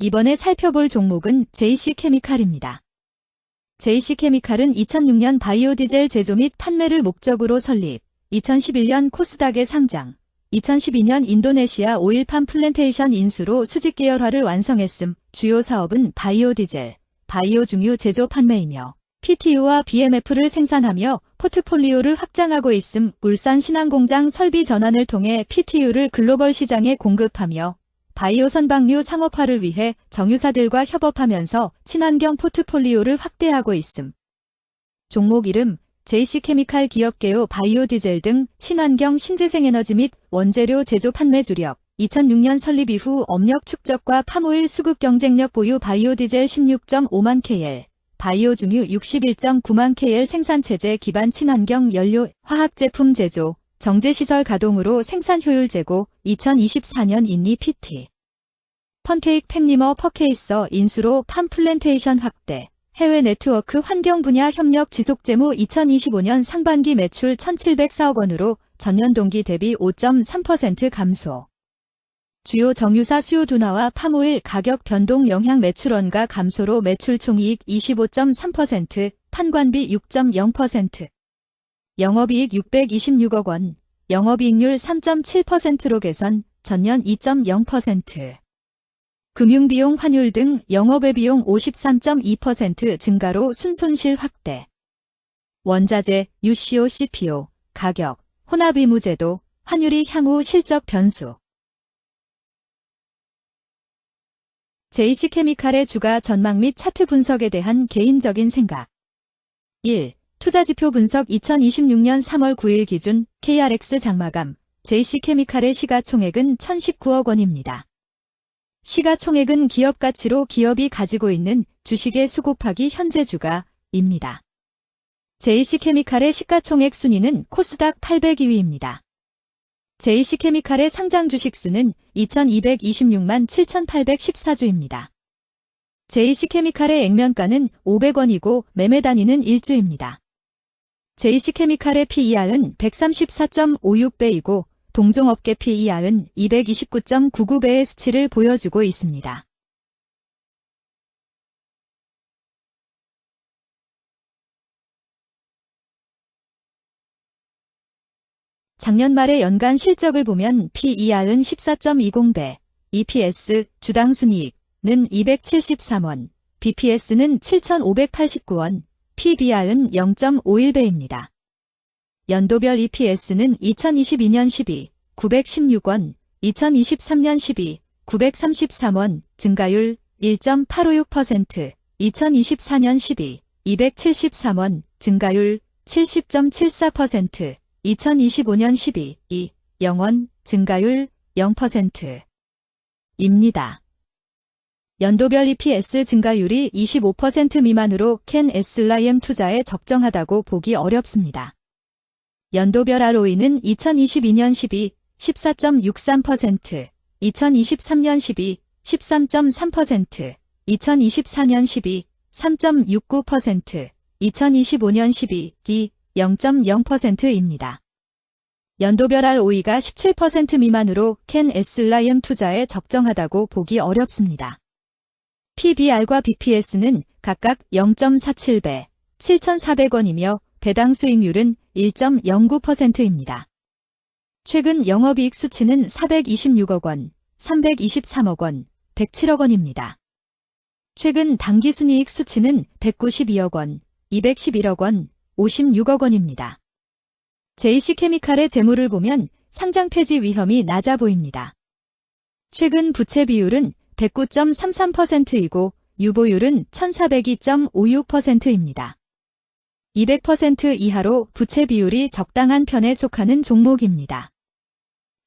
이번에 살펴볼 종목은 JC케미칼입니다. JC케미칼은 2006년 바이오디젤 제조 및 판매를 목적으로 설립, 2011년 코스닥에 상장, 2012년 인도네시아 오일팜 플랜테이션 인수로 수직 계열화를 완성했음. 주요 사업은 바이오디젤, 바이오 중유 제조 판매이며 PTU와 BMF를 생산하며 포트폴리오를 확장하고 있음. 울산 신안공장 설비 전환을 통해 PTU를 글로벌 시장에 공급하며 바이오 선박류 상업화를 위해 정유사들과 협업하면서 친환경 포트폴리오를 확대하고 있음. 종목 이름 JC케미칼 기업 개요 바이오디젤 등 친환경 신재생에너지 및 원재료 제조 판매 주력. 2006년 설립 이후 업력 축적과 팜오일 수급 경쟁력 보유. 바이오디젤 16.5만 KL, 바이오 중유 61.9만 KL 생산체제 기반 친환경 연료, 화학제품 제조, 정제시설 가동으로 생산 효율 제고. 2024년 인리 PT. 펀케이크 팩리머 퍼케이서 인수로 팜 플랜테이션 확대. 해외 네트워크 환경 분야 협력 지속 재무. 2025년 상반기 매출 1,704억 원으로 전년 동기 대비 5.3% 감소. 주요 정유사 수요 둔화와 팜오일 가격 변동 영향 매출원가 감소로 매출 총이익 25.3%, 판관비 6.0%. 영업이익 626억 원, 영업이익률 3.7%로 개선, 전년 2.0%. 금융비용 환율 등 영업외 비용 53.2% 증가로 순손실 확대. 원자재, UCO, CPO, 가격, 혼합의무제도, 환율이 향후 실적 변수. JC케미칼의 주가 전망 및 차트 분석에 대한 개인적인 생각. 1. 투자지표 분석. 2026년 3월 9일 기준 KRX 장마감 JC케미칼의 시가총액은 1,019억 원입니다. 시가총액은 기업 가치로 기업이 가지고 있는 주식의 수 곱하기 현재 주가입니다. JC케미칼의 시가총액 순위는 코스닥 802위입니다. JC케미칼의 상장 주식 수는 2,226만 7,814주입니다. JC케미칼의 액면가는 500원이고 매매 단위는 1주입니다. JC케미칼의 PER은 134.56배이고 동종업계 PER은 229.99배의 수치를 보여주고 있습니다. 작년 말의 연간 실적을 보면 PER은 14.20배, EPS, 주당 순이익은 273원, BPS는 7,589원, PBR은 0.51배입니다. 연도별 EPS는 2022년 12, 916원, 2023년 12, 933원, 증가율 1.856%, 2024년 12, 273원, 증가율 70.74%, 2025년 12, 2, 0원, 증가율 0%입니다. 연도별 EPS 증가율이 25% 미만으로 캔 SLIM 투자에 적정하다고 보기 어렵습니다. 연도별 ROE는 2022년 12, 14.63%, 2023년 12, 13.3%, 2024년 12, 3.69%, 2025년 12, 2, 0.0%입니다. 연도별 ROE가 17% 미만으로 캔 SLIM 투자에 적정하다고 보기 어렵습니다. PBR과 BPS는 각각 0.47배, 7,400원이며 배당 수익률은 1.09%입니다. 최근 영업이익 수치는 426억 원, 323억 원, 107억 원입니다. 최근 당기순이익 수치는 192억 원, 211억 원, 56억 원입니다. JC케미칼의 재무를 보면 상장 폐지 위험이 낮아 보입니다. 최근 부채 비율은 109.33%이고 유보율은 1,402.56%입니다. 200% 이하로 부채 비율이 적당한 편에 속하는 종목입니다.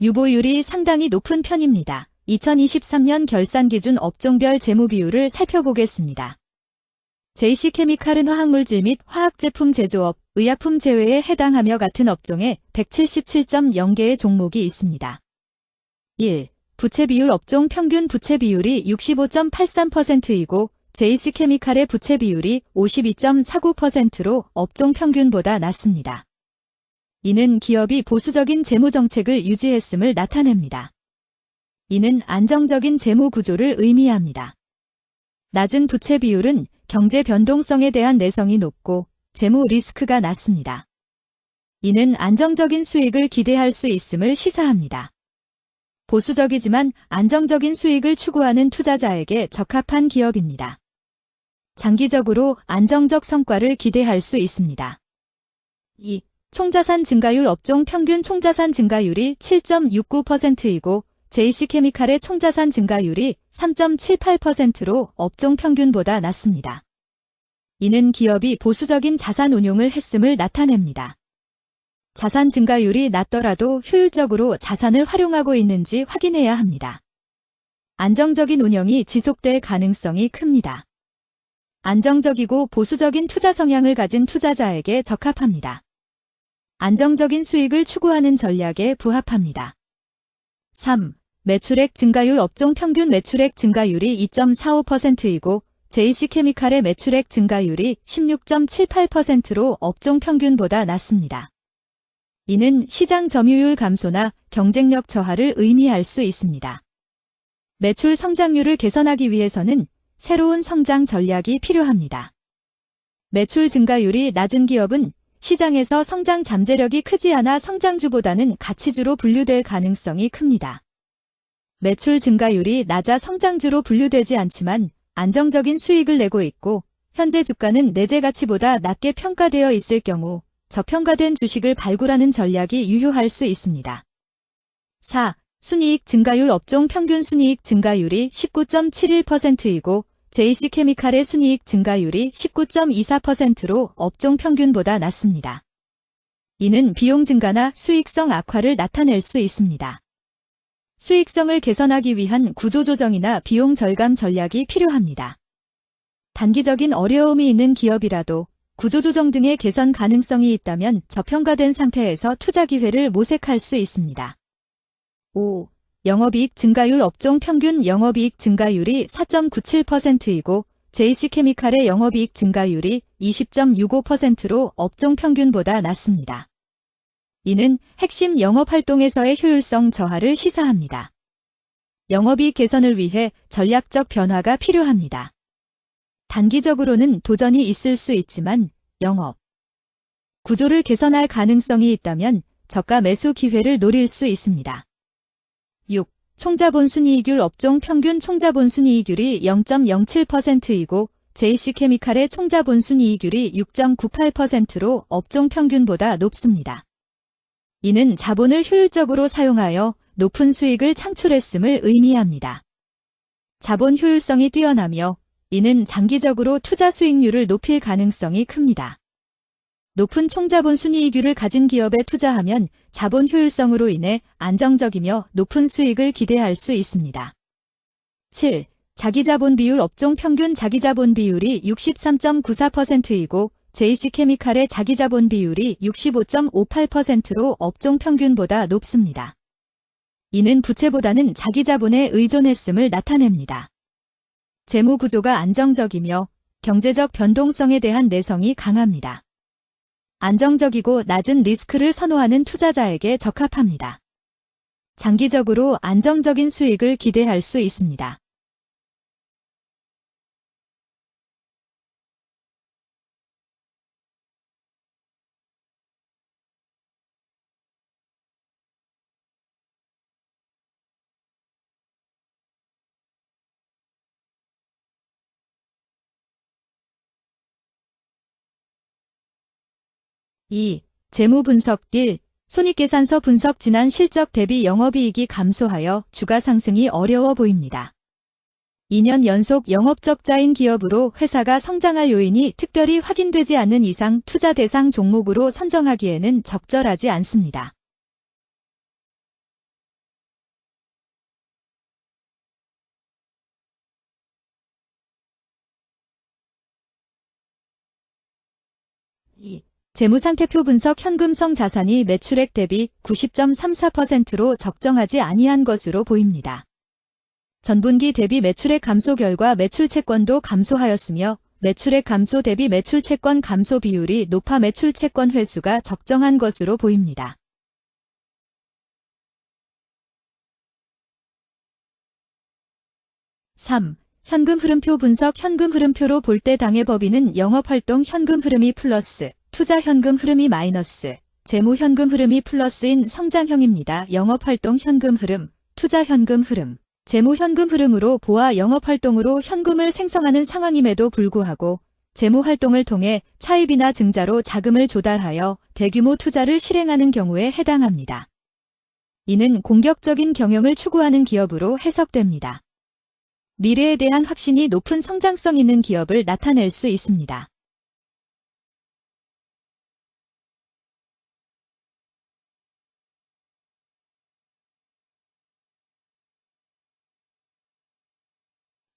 유보율이 상당히 높은 편입니다. 2023년 결산 기준 업종별 재무 비율을 살펴보겠습니다. JC케미칼은 화학물질 및 화학제품 제조업, 의약품 제외에 해당하며 같은 업종에 177.0개의 종목이 있습니다. 1. 부채 비율. 업종 평균 부채 비율이 65.83%이고 JC케미칼의 부채 비율이 52.49%로 업종 평균보다 낮습니다. 이는 기업이 보수적인 재무 정책을 유지했음을 나타냅니다. 이는 안정적인 재무 구조를 의미합니다. 낮은 부채 비율은 경제 변동성에 대한 내성이 높고 재무 리스크가 낮습니다. 이는 안정적인 수익을 기대할 수 있음을 시사합니다. 보수적이지만 안정적인 수익을 추구하는 투자자에게 적합한 기업입니다. 장기적으로 안정적 성과를 기대할 수 있습니다. 2. 총자산 증가율 업종 평균 총자산 증가율이 7.69%이고 JC케미칼의 총자산 증가율이 3.78%로 업종 평균보다 낮습니다. 이는 기업이 보수적인 자산 운용을 했음을 나타냅니다. 자산 증가율이 낮더라도 효율적으로 자산을 활용하고 있는지 확인해야 합니다. 안정적인 운영이 지속될 가능성이 큽니다. 안정적이고 보수적인 투자 성향을 가진 투자자에게 적합합니다. 안정적인 수익을 추구하는 전략에 부합합니다. 3. 매출액 증가율 업종 평균 매출액 증가율이 2.45%이고 JC케미칼의 매출액 증가율이 16.78%로 업종 평균보다 낮습니다. 이는 시장 점유율 감소나 경쟁력 저하를 의미할 수 있습니다. 매출 성장률을 개선하기 위해서는 새로운 성장 전략이 필요합니다. 매출 증가율이 낮은 기업은 시장에서 성장 잠재력이 크지 않아 성장주보다는 가치주로 분류될 가능성이 큽니다. 매출 증가율이 낮아 성장주로 분류되지 않지만 안정적인 수익을 내고 있고 현재 주가는 내재 가치보다 낮게 평가되어 있을 경우 저평가된 주식을 발굴하는 전략이 유효할 수 있습니다. 4. 순이익 증가율 업종 평균 순이익 증가율이 19.71%이고 JC케미칼의 순이익 증가율이 19.24%로 업종 평균보다 낮습니다. 이는 비용 증가나 수익성 악화를 나타낼 수 있습니다. 수익성을 개선하기 위한 구조조정이나 비용 절감 전략이 필요합니다. 단기적인 어려움이 있는 기업이라도 구조조정 등의 개선 가능성이 있다면 저평가된 상태에서 투자 기회를 모색할 수 있습니다. 5. 영업이익 증가율 업종 평균 영업이익 증가율이 4.97%이고 JC케미칼의 영업이익 증가율이 20.65%로 업종 평균보다 낮습니다. 이는 핵심 영업활동에서의 효율성 저하를 시사합니다. 영업이익 개선을 위해 전략적 변화가 필요합니다. 단기적으로는 도전이 있을 수 있지만 영업 구조를 개선할 가능성이 있다면 저가 매수 기회를 노릴 수 있습니다. 6. 총자본 순이익률 업종 평균 총자본 순이익률이 0.07%이고 JC케미칼의 총자본 순이익률이 6.98%로 업종 평균보다 높습니다. 이는 자본을 효율적으로 사용하여 높은 수익을 창출했음을 의미합니다. 자본 효율성이 뛰어나며 이는 장기적으로 투자 수익률을 높일 가능성이 큽니다. 높은 총자본 순이익률을 가진 기업에 투자하면 자본 효율성으로 인해 안정적이며 높은 수익을 기대할 수 있습니다. 7. 자기자본 비율 업종 평균 자기자본 비율이 63.94%이고 JC케미칼의 자기자본 비율이 65.58%로 업종 평균보다 높습니다. 이는 부채보다는 자기자본에 의존했음을 나타냅니다. 재무 구조가 안정적이며 경제적 변동성에 대한 내성이 강합니다. 안정적이고 낮은 리스크를 선호하는 투자자에게 적합합니다. 장기적으로 안정적인 수익을 기대할 수 있습니다. (2) 재무 분석 1. 손익계산서 분석 지난 실적 대비 영업이익이 감소하여 주가 상승이 어려워 보입니다. 2년 연속 영업적자인 기업으로 회사가 성장할 요인이 특별히 확인되지 않는 이상 투자 대상 종목으로 선정하기에는 적절하지 않습니다. 재무상태표 분석 현금성 자산이 매출액 대비 90.34%로 적정하지 아니한 것으로 보입니다. 전분기 대비 매출액 감소 결과 매출채권도 감소하였으며 매출액 감소 대비 매출채권 감소 비율이 높아 매출채권 회수가 적정한 것으로 보입니다. 3. 현금 흐름표 분석. 현금 흐름표로 볼 때 당해 법인은 영업활동 현금 흐름이 플러스, 투자 현금 흐름이 마이너스, 재무 현금 흐름이 플러스인 성장형입니다. 영업활동 현금 흐름, 투자 현금 흐름, 재무 현금 흐름으로 보아 영업활동으로 현금을 생성하는 상황임에도 불구하고 재무활동을 통해 차입이나 증자로 자금을 조달하여 대규모 투자를 실행하는 경우에 해당합니다. 이는 공격적인 경영을 추구하는 기업으로 해석됩니다. 미래에 대한 확신이 높은 성장성 있는 기업을 나타낼 수 있습니다.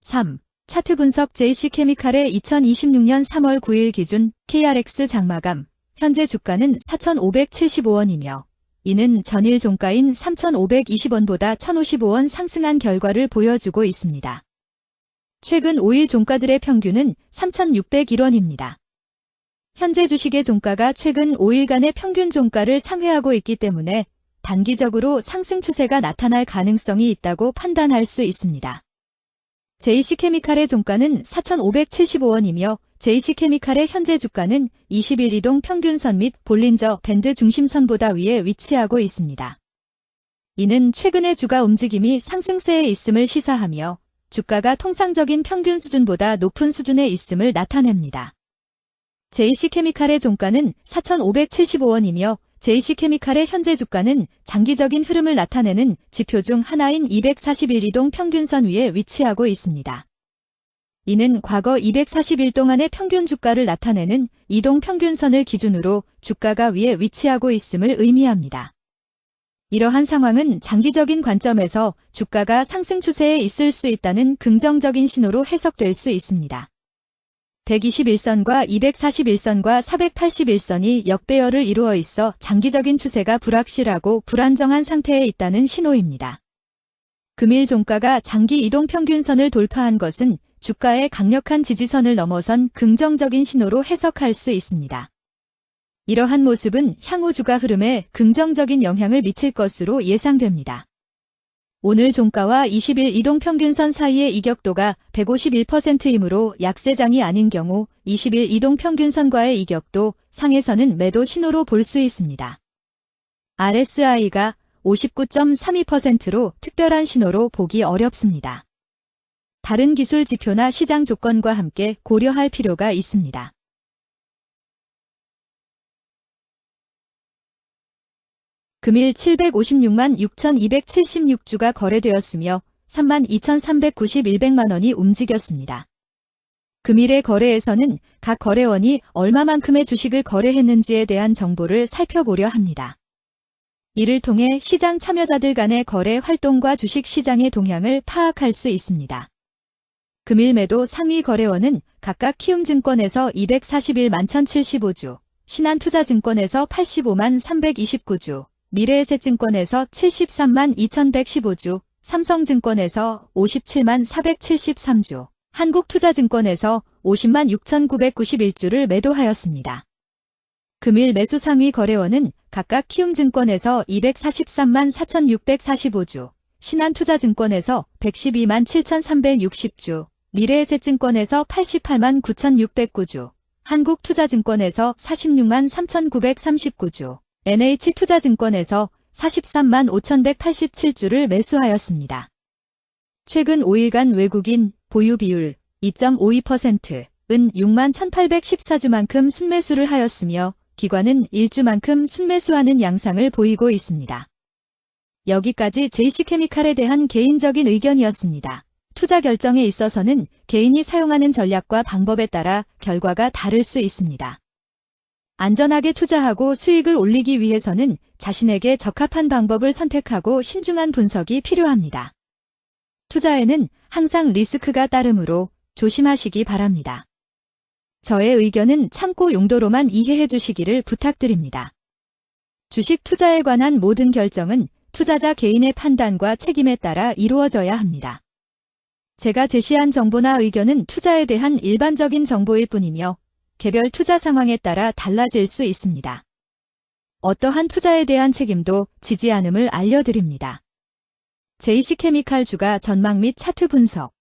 (3) 차트 분석. JC케미칼의 2026년 3월 9일 기준 KRX 장마감, 현재 주가는 4,575원이며 이는 전일 종가인 3,520원보다 1,055원 상승한 결과를 보여주고 있습니다. 최근 5일 종가들의 평균은 3,601원입니다. 현재 주식의 종가가 최근 5일간의 평균 종가를 상회하고 있기 때문에 단기적으로 상승 추세가 나타날 가능성이 있다고 판단할 수 있습니다. JC케미칼의 종가는 4,575원이며 JC케미칼의 현재 주가는 20일 이동 평균선 및 볼린저 밴드 중심선보다 위에 위치하고 있습니다. 이는 최근의 주가 움직임이 상승세에 있음을 시사하며 주가가 통상적인 평균 수준보다 높은 수준에 있음을 나타냅니다. JC케미칼의 종가는 4,575원이며 JC케미칼의 현재 주가는 장기적인 흐름을 나타내는 지표 중 하나인 241 이동 평균선 위에 위치하고 있습니다. 이는 과거 240일 동안의 평균 주가를 나타내는 이동 평균선을 기준으로 주가가 위에 위치하고 있음을 의미합니다. 이러한 상황은 장기적인 관점에서 주가가 상승 추세에 있을 수 있다는 긍정적인 신호로 해석될 수 있습니다. 121선과 241선과 481선이 역배열을 이루어 있어 장기적인 추세가 불확실하고 불안정한 상태에 있다는 신호입니다. 금일 종가가 장기 이동평균선을 돌파한 것은 주가의 강력한 지지선을 넘어선 긍정적인 신호로 해석할 수 있습니다. 이러한 모습은 향후 주가 흐름에 긍정적인 영향을 미칠 것으로 예상됩니다. 오늘 종가와 20일 이동평균선 사이의 이격도가 151%이므로 약세장이 아닌 경우 20일 이동평균선과의 이격도 상에서는 매도 신호로 볼 수 있습니다. RSI가 59.32%로 특별한 신호로 보기 어렵습니다. 다른 기술 지표나 시장 조건과 함께 고려할 필요가 있습니다. 금일 756만 6,276주가 거래되었으며 32,391백만 원이 움직였습니다. 금일의 거래에서는 각 거래원이 얼마만큼의 주식을 거래했는지에 대한 정보를 살펴보려 합니다. 이를 통해 시장 참여자들 간의 거래 활동과 주식 시장의 동향을 파악할 수 있습니다. 금일 매도 상위 거래원은 각각 키움증권에서 241만 1,075주, 신한투자증권에서 85만 329주, 미래에셋증권에서 73만 2,115주, 삼성증권에서 57만 473주, 한국투자증권에서 50만 6,991주를 매도하였습니다. 금일 매수 상위 거래원은 각각 키움증권에서 243만 4,645주, 신한투자증권에서 112만 7,360주, 미래에셋증권에서 88만 9,609주, 한국투자증권에서 46만 3,939주, NH투자증권에서 43만 5,187주를 매수하였습니다. 최근 5일간 외국인 보유 비율 2.52%은 6만 1,814주만큼 순매수를 하였으며 기관은 일주만큼 순매수하는 양상을 보이고 있습니다. 여기까지 JC케미칼에 대한 개인적인 의견이었습니다. 투자 결정에 있어서는 개인이 사용하는 전략과 방법에 따라 결과가 다를 수 있습니다. 안전하게 투자하고 수익을 올리기 위해서는 자신에게 적합한 방법을 선택하고 신중한 분석이 필요합니다. 투자에는 항상 리스크가 따르므로 조심하시기 바랍니다. 저의 의견은 참고 용도로만 이해해 주시기를 부탁드립니다. 주식 투자에 관한 모든 결정은 투자자 개인의 판단과 책임에 따라 이루어져야 합니다. 제가 제시한 정보나 의견은 투자에 대한 일반적인 정보일 뿐이며 개별 투자 상황에 따라 달라질 수 있습니다. 어떠한 투자에 대한 책임도 지지 않음을 알려드립니다. JC케미칼 주가 전망 및 차트 분석